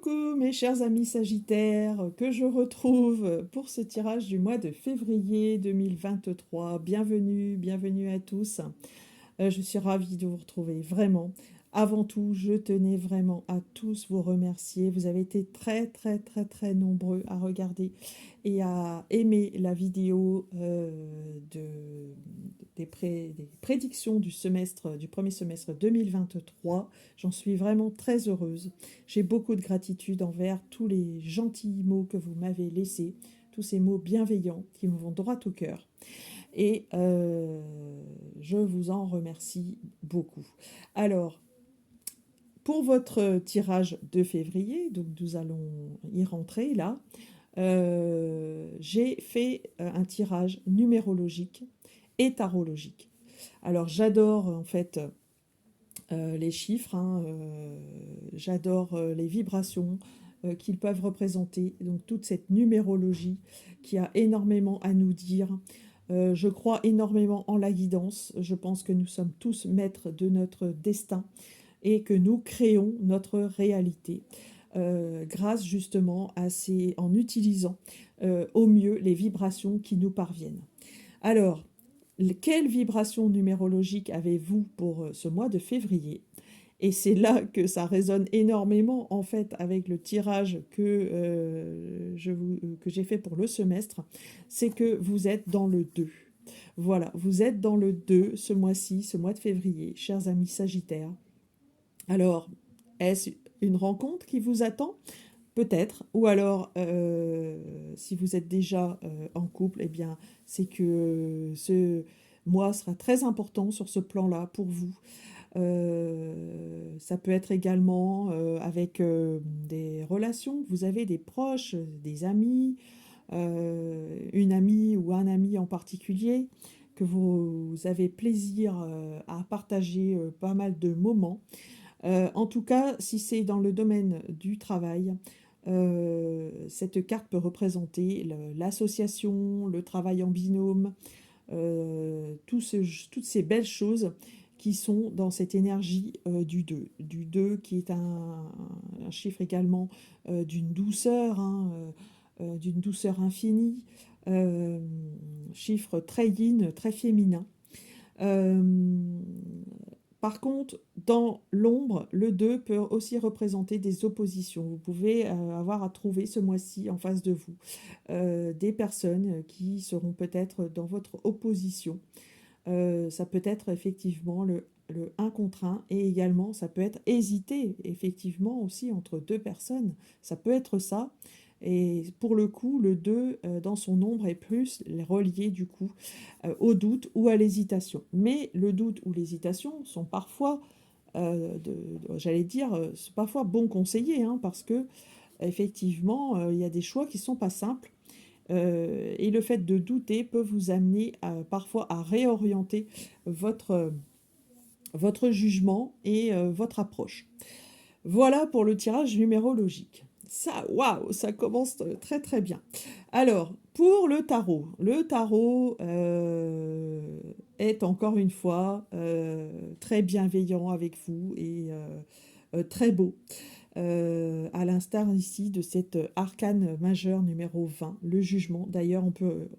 Coucou mes chers amis Sagittaires, que je retrouve pour ce tirage du mois de février 2023. Bienvenue, bienvenue à tous. Je suis ravie de vous retrouver, vraiment. Avant tout, je tenais vraiment à tous vous remercier. Vous avez été très, très, très, très nombreux à regarder et à aimer la vidéo des prédictions du semestre, du premier semestre 2023. J'en suis vraiment très heureuse. J'ai beaucoup de gratitude envers tous les gentils mots que vous m'avez laissés, tous ces mots bienveillants qui me vont droit au cœur. Et je vous en remercie beaucoup. Alors, pour votre tirage de février, donc nous allons y rentrer là, j'ai fait un tirage numérologique et tarologique. Alors j'adore en fait les chiffres, hein, j'adore les vibrations qu'ils peuvent représenter, donc toute cette numérologie qui a énormément à nous dire. Je crois énormément en la guidance, je pense que nous sommes tous maîtres de notre destin et que nous créons notre réalité grâce justement à en utilisant au mieux les vibrations qui nous parviennent. Alors, quelle vibration numérologique avez-vous pour ce mois de février? Et c'est là que ça résonne énormément en fait avec le tirage que j'ai fait pour le semestre, c'est que vous êtes dans le 2. Voilà, vous êtes dans le 2 ce mois-ci, ce mois de février, chers amis Sagittaires. Alors, est-ce une rencontre qui vous attend? Peut-être. Ou alors, si vous êtes déjà en couple, eh bien, c'est que ce mois sera très important sur ce plan-là pour vous. Ça peut être également avec des relations. Vous avez des proches, des amis, une amie ou un ami en particulier, que vous avez plaisir à partager pas mal de moments. En tout cas, si c'est dans le domaine du travail, cette carte peut représenter l'association, le travail en binôme, toutes ces belles choses qui sont dans cette énergie du 2. Du 2 qui est un chiffre également d'une douceur, hein, d'une douceur infinie, euh, chiffre très yin, très féminin. Euh, Par contre, dans l'ombre, le 2 peut aussi représenter des oppositions. Vous pouvez avoir à trouver ce mois-ci en face de vous des personnes qui seront peut-être dans votre opposition. Ça peut être effectivement le 1 contre 1 et également ça peut être hésiter effectivement aussi entre deux personnes. Ça peut être ça. Et pour le coup, le 2 dans son ombre est plus relié du coup au doute ou à l'hésitation. Mais le doute ou l'hésitation sont parfois, j'allais dire, sont parfois bons conseillers, hein, parce que effectivement, il y a des choix qui ne sont pas simples. Et le fait de douter peut vous amener parfois à réorienter votre, votre jugement et votre approche. Voilà pour le tirage numérologique. Ça, waouh, ça commence très très bien. Alors, pour le tarot est encore une fois très bienveillant avec vous et très beau. À l'instar ici de cet arcane majeur numéro 20, le jugement. D'ailleurs,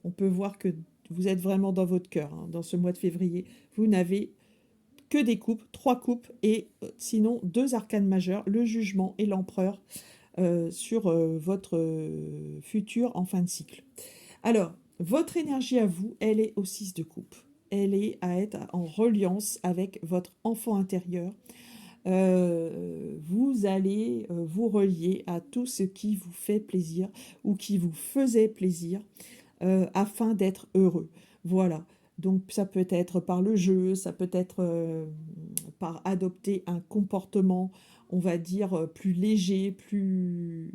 on peut voir que vous êtes vraiment dans votre cœur, hein, dans ce mois de février. Vous n'avez que des coupes, 3 coupes, et sinon 2 arcanes majeurs, le jugement et l'empereur, sur votre futur en fin de cycle. Alors, votre énergie à vous, elle est au 6 de coupe. Elle est à être en reliance avec votre enfant intérieur. Vous allez vous relier à tout ce qui vous fait plaisir ou qui vous faisait plaisir afin d'être heureux. Voilà. Donc ça peut être par le jeu, ça peut être par adopter un comportement, on va dire, plus léger, plus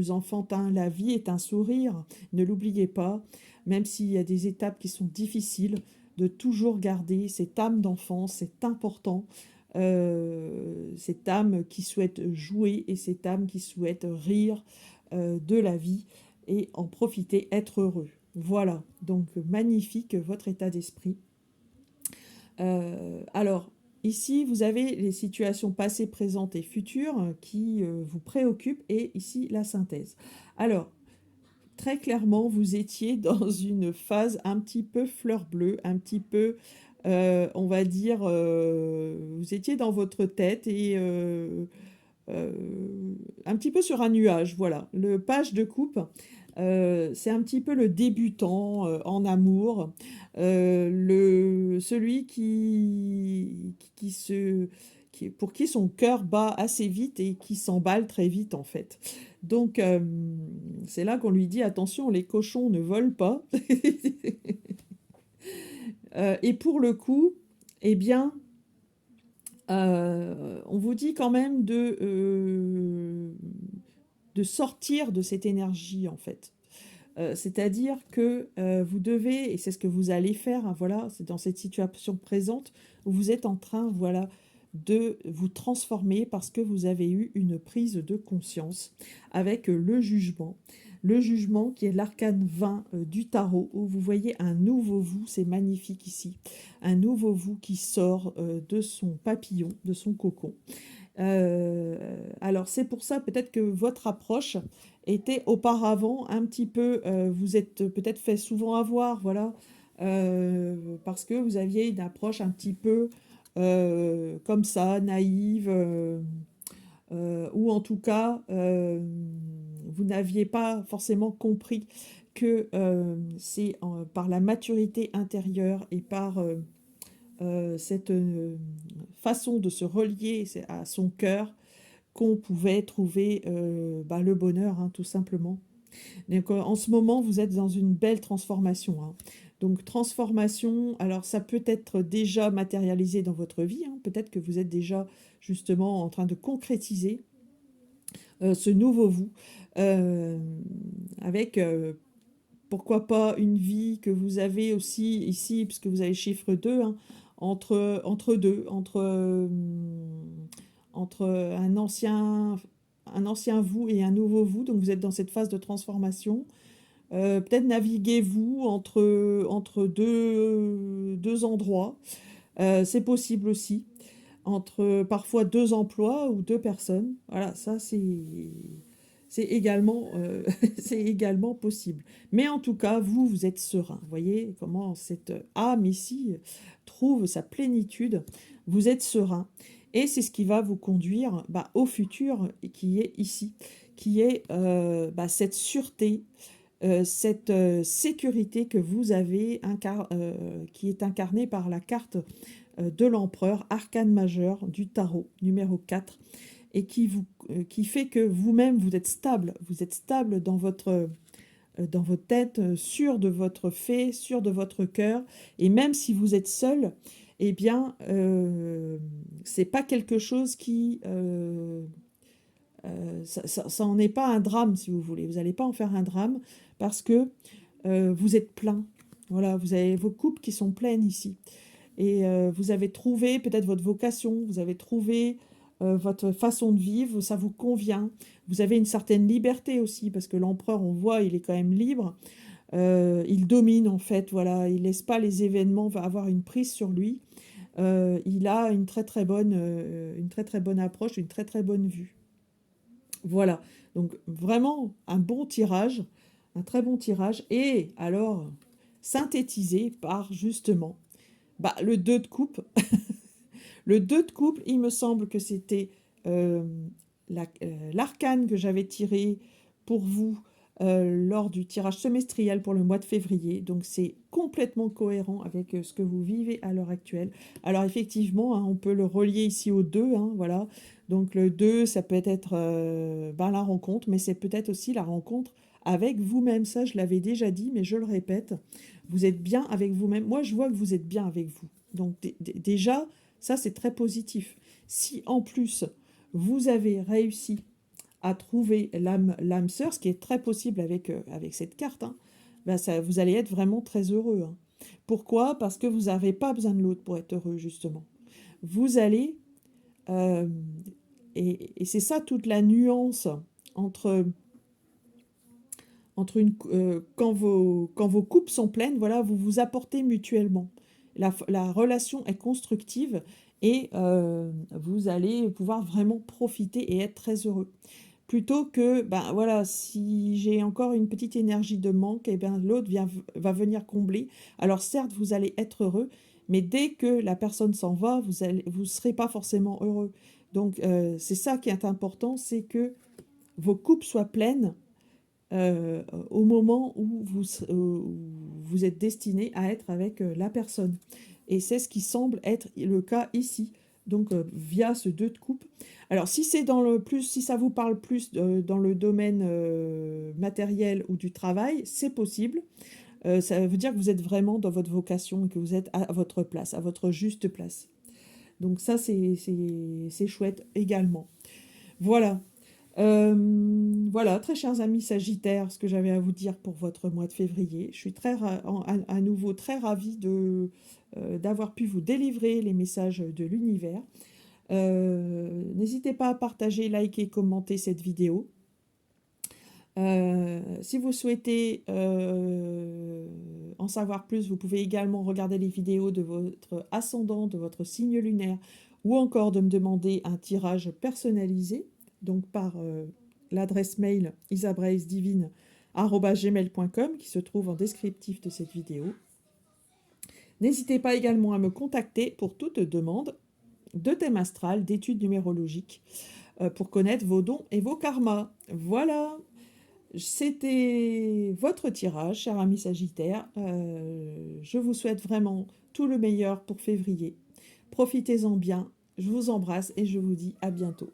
enfantin. La vie est un sourire, ne l'oubliez pas, même s'il y a des étapes qui sont difficiles, de toujours garder cette âme d'enfant, c'est important. Cette âme qui souhaite jouer et cette âme qui souhaite rire de la vie et en profiter, être heureux. Voilà, donc magnifique votre état d'esprit. Alors, ici, vous avez les situations passées, présentes et futures qui vous préoccupent, et ici, la synthèse. Alors, très clairement, vous étiez dans une phase un petit peu fleur bleue, un petit peu, on va dire, vous étiez dans votre tête et un petit peu sur un nuage, voilà. Le page de coupe, c'est un petit peu le débutant en amour, celui pour qui son cœur bat assez vite et qui s'emballe très vite en fait. Donc c'est là qu'on lui dit attention, les cochons ne volent pas. Et pour le coup, eh bien, on vous dit quand même de sortir de cette énergie en fait. C'est-à-dire que vous devez, et c'est ce que vous allez faire, hein, voilà, c'est dans cette situation présente où vous êtes en train, voilà, de vous transformer parce que vous avez eu une prise de conscience avec le jugement. Le jugement qui est l'arcane 20 du tarot, où vous voyez un nouveau vous, c'est magnifique ici, un nouveau vous qui sort de son papillon, de son cocon. Alors c'est pour ça peut-être que votre approche était auparavant un petit peu, vous êtes peut-être fait souvent avoir, voilà, parce que vous aviez une approche un petit peu comme ça, naïve, ou en tout cas, vous n'aviez pas forcément compris que c'est par la maturité intérieure et par cette façon de se relier à son cœur qu'on pouvait trouver le bonheur, hein, tout simplement. Donc, en ce moment, vous êtes dans une belle transformation, hein. Donc, transformation, alors ça peut être déjà matérialisé dans votre vie, hein. Peut-être que vous êtes déjà justement en train de concrétiser ce nouveau vous, euh, avec pourquoi pas une vie que vous avez aussi ici, puisque vous avez le chiffre 2, hein, entre deux, entre un ancien vous et un nouveau vous, donc vous êtes dans cette phase de transformation. Peut-être naviguez-vous entre deux endroits, c'est possible aussi, entre parfois deux emplois ou deux personnes. Voilà, ça c'est également, c'est également possible. Mais en tout cas, vous êtes serein. Vous voyez comment cette âme ici trouve sa plénitude. Vous êtes serein. Et c'est ce qui va vous conduire au futur qui est ici, qui est cette sûreté, cette sécurité que vous avez, qui est incarnée par la carte de l'empereur, arcane majeur du tarot, numéro 4, et qui fait que vous-même, vous êtes stable dans votre tête, sûr de votre fait, sûr de votre cœur, et même si vous êtes seul, eh bien, c'est pas quelque chose qui... ça en est pas un drame, si vous voulez. Vous n'allez pas en faire un drame, parce que vous êtes plein. Voilà, vous avez vos coupes qui sont pleines ici. Et vous avez trouvé peut-être votre vocation, vous avez trouvé votre façon de vivre, ça vous convient. Vous avez une certaine liberté aussi, parce que l'empereur, on voit, il est quand même libre. Il domine en fait, voilà, il laisse pas les événements avoir une prise sur lui. Il a une très très bonne approche, une très très bonne vue. Voilà, donc vraiment un bon tirage, un très bon tirage. Et alors, synthétisé par justement le 2 de coupe. Le 2 de coupe, il me semble que c'était euh, l'arcane que j'avais tiré pour vous lors du tirage semestriel pour le mois de février. Donc c'est complètement cohérent avec ce que vous vivez à l'heure actuelle. Alors effectivement, hein, on peut le relier ici au 2, hein, voilà. Donc le 2, ça peut être la rencontre, mais c'est peut-être aussi la rencontre avec vous-même. Ça, je l'avais déjà dit, mais je le répète. Vous êtes bien avec vous-même. Moi, je vois que vous êtes bien avec vous. Donc déjà, ça, c'est très positif. Si en plus, vous avez réussi à trouver l'âme sœur, ce qui est très possible avec cette carte, hein, vous allez être vraiment très heureux, hein. Pourquoi? Parce que vous n'avez pas besoin de l'autre pour être heureux, justement. Vous allez, euh, et c'est ça toute la nuance entre, quand vos coupes sont pleines, voilà, vous vous apportez mutuellement. La relation est constructive et vous allez pouvoir vraiment profiter et être très heureux. Plutôt que, ben voilà, si j'ai encore une petite énergie de manque, et bien l'autre va venir combler. Alors certes, vous allez être heureux, mais dès que la personne s'en va, vous serez pas forcément heureux. Donc c'est ça qui est important, c'est que vos coupes soient pleines euh, au moment où vous êtes destiné à être avec la personne. Et c'est ce qui semble être le cas ici, donc via ce 2 de coupe. Alors si c'est dans le plus, si ça vous parle plus dans le domaine matériel ou du travail, c'est possible. Ça veut dire que vous êtes vraiment dans votre vocation et que vous êtes à votre place, à votre juste place. Donc ça, c'est chouette également. Voilà. Voilà, très chers amis Sagittaires, ce que j'avais à vous dire pour votre mois de février. Je suis à nouveau très ravie d'avoir pu vous délivrer les messages de l'univers. N'hésitez pas à partager, liker, commenter cette vidéo. Si vous souhaitez en savoir plus, vous pouvez également regarder les vidéos de votre ascendant, de votre signe lunaire, ou encore de me demander un tirage personnalisé, donc par l'adresse mail isabraesdivine@gmail.com qui se trouve en descriptif de cette vidéo. N'hésitez pas également à me contacter pour toute demande de thème astral, d'études numérologiques, pour connaître vos dons et vos karmas. Voilà! C'était votre tirage, cher ami Sagittaire. Je vous souhaite vraiment tout le meilleur pour février. Profitez-en bien. Je vous embrasse et je vous dis à bientôt.